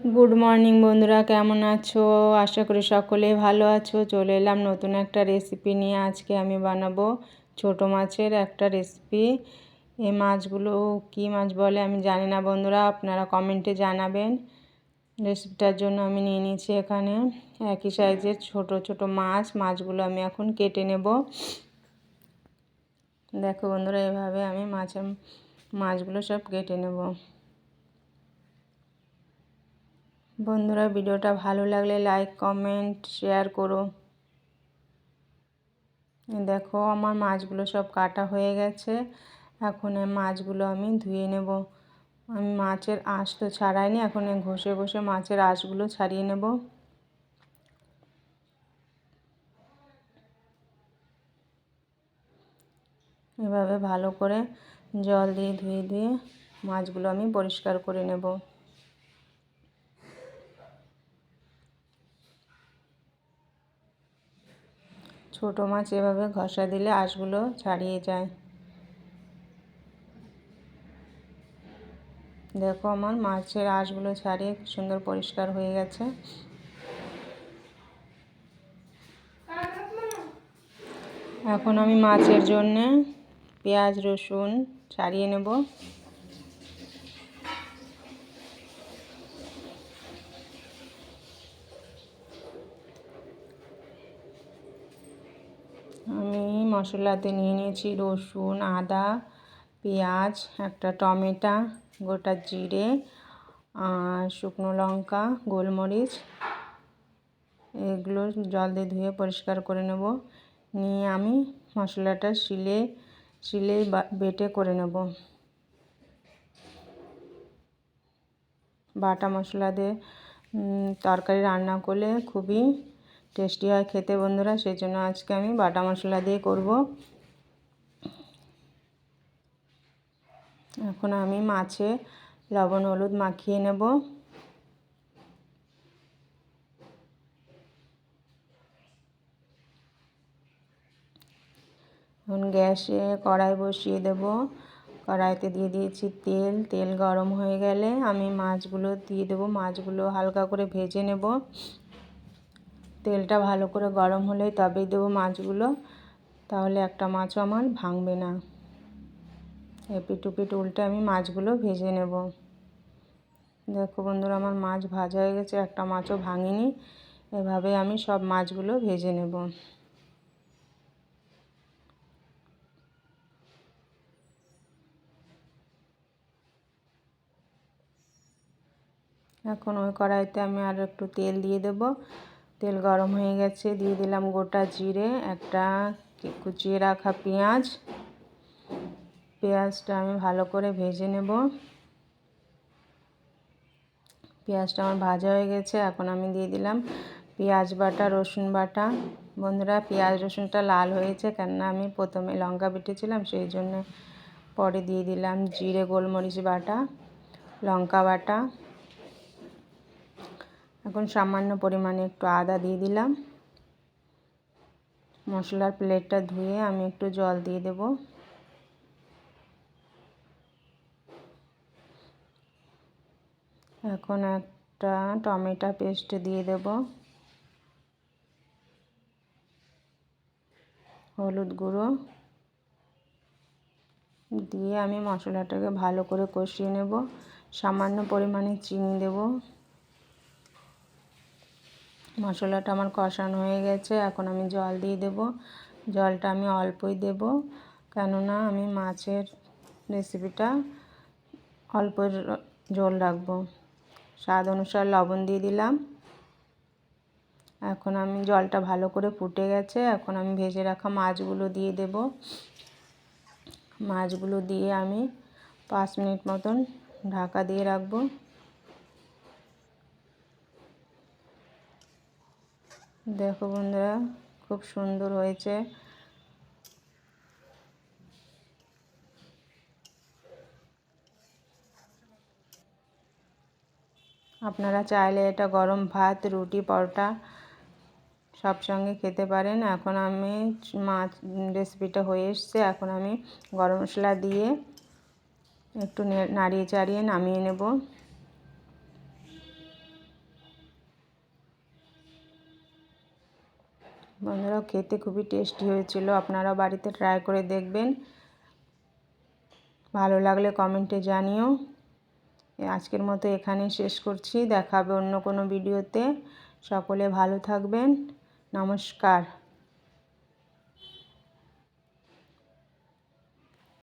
Good morning বন্ধুরা, কেমন আছো? আশা করি সকলেই ভালো আছো। চলে এলাম নতুন একটা রেসিপি নিয়ে। আজকে আমি বানাবো ছোট মাছের একটা রেসিপি। এই মাছগুলো কি মাছ বলে আমি জানি না বন্ধুরা, আপনারা কমেন্টে জানাবেন। রেসিপিটার জন্য আমি নিয়ে নিয়েছি এখানে একই সাইজের ছোট ছোট মাছগুলো আমি এখন কেটে নেব। দেখো বন্ধুরা, এভাবে আমি মাছগুলো সব কেটে নেব। বন্ধুরা, ভিডিওটা ভালো লাগলে লাইক কমেন্ট শেয়ার করো। দেখো আমার মাছগুলো সব কাটা হয়ে গেছে। এখন এই মাছগুলো আমি ধুয়ে নেব। আমি মাছের আঁশ তো ছাড়াইনি, এখন ঘষে ঘষে মাছের আঁশগুলো ছাড়িয়ে নেব। এভাবে ভালো করে জল দিয়ে ধুয়ে মাছগুলো আমি পরিষ্কার করে নেব। ছোট মাছ এভাবে ঘষা দিলে আঁশগুলো ছাড়িয়ে যায়। দেখো আমার মাছের আঁশগুলো ছাড়িয়ে সুন্দর পরিষ্কার হয়ে গেছে। এখন আমি মাছের জন্য পেঁয়াজ রসুন ছাড়িয়ে নেব। আমি মশলাতে নিয়ে নিয়েছি রসুন, আদা, পেঁয়াজ, একটা টমেটো, গোটা জিরে আর শুকনো লঙ্কা, গোলমরিচ। এগুলো জল দিয়ে ধুয়ে পরিষ্কার করে নেব। নিয়ে আমি মশলাটা শিলে বেটে করে নেব। বাটা মশলা দিয়ে তরকারি রান্না করলে খুবই টেস্টি হয় খেতে বন্ধুরা, সেই জন্য আজকে আমি বাটা মশলা দিয়ে করব। এখন আমি মাছে লবণ হলুদ মাখিয়ে নেব। এখন গ্যাসে কড়াই বসিয়ে দেব। কড়াইতে দিয়ে দিয়েছি তেল গরম হয়ে গেলে আমি মাছগুলো দিয়ে দেবো। মাছগুলো হালকা করে ভেজে নেব। তেলটা ভালো করে গরম হলে তবেই দেবো মাছগুলো, তাহলে একটা মাছও আমার ভাঙবে না। এপিট ওপিট উল্টে আমি মাছগুলো ভেজে নেব। দেখো বন্ধুরা, আমার মাছ ভাজা হয়ে গেছে, একটা মাছও ভাঙিনি। এভাবে আমি সব মাছগুলো ভেজে নেব। এখন ওই কড়াইতে আমি আর একটু তেল দিয়ে দেব। তেল গরম হয়ে গেছে, দিয়ে দিলাম গোটা জিরে, একটা কুচিয়ে রাখা পেঁয়াজটা আমি ভালো করে ভেজে নেব। পেঁয়াজটা আমার ভাজা হয়ে গেছে, এখন আমি দিয়ে দিলাম পেঁয়াজ বাটা, রসুন বাটা। বন্ধুরা, পেঁয়াজ রসুনটা লাল হয়েছে কেননা আমি প্রথমে লঙ্কা বেটেছিলাম, সেই জন্য। পরে দিয়ে দিলাম জিরে গোলমরিচ বাটা, লঙ্কা বাটা। এখন সামান্য পরিমাণে একটু আদা দিয়ে দিলাম। মশলার প্লেটটা ধুয়ে আমি একটু জল দিয়ে দেব। এখন একটা টমেটো পেস্ট দিয়ে দেব, হলুদ গুঁড়ো দিয়ে আমি মশলাটাকে ভালো করে কষিয়ে নেব। সামান্য পরিমাণে চিনি দেব। মশলাটা আমার কষানো হয়ে গেছে, এখন আমি জল দিয়ে দেব। জলটা আমি অল্পই দেব, কেননা আমি মাছের রেসিপিটা অল্প ঝোল রাখবো। স্বাদ অনুসার লবণ দিয়ে দিলাম। এখন আমি জলটা ভালো করে ফুটে গেছে, এখন আমি ভেজে রাখা মাছগুলো দিয়ে দেব। মাছগুলো দিয়ে আমি 5 মিনিট মতন ঢাকা দিয়ে রাখবো। দেখো বন্ধুরা, খুব সুন্দর হয়েছে। আপনারা চাইলে এটা গরম ভাত, রুটি, পরোটা সব সঙ্গে খেতে পারেন। এখন আমি মাছ রেসিপিটা হয়ে এসছে, এখন আমি গরম মশলা দিয়ে একটু নাড়িয়ে চাড়িয়ে নামিয়ে নেব। বন্ধুরা খেতে খুবই টেস্টি হয়েছিল, আপনারা বাড়িতে ট্রাই করে দেখবেন। ভালো লাগলে কমেন্টে জানিও। আজকের মতো এখানেই শেষ করছি, দেখা হবে অন্য কোনো ভিডিওতে। সকলে ভালো থাকবেন, নমস্কার।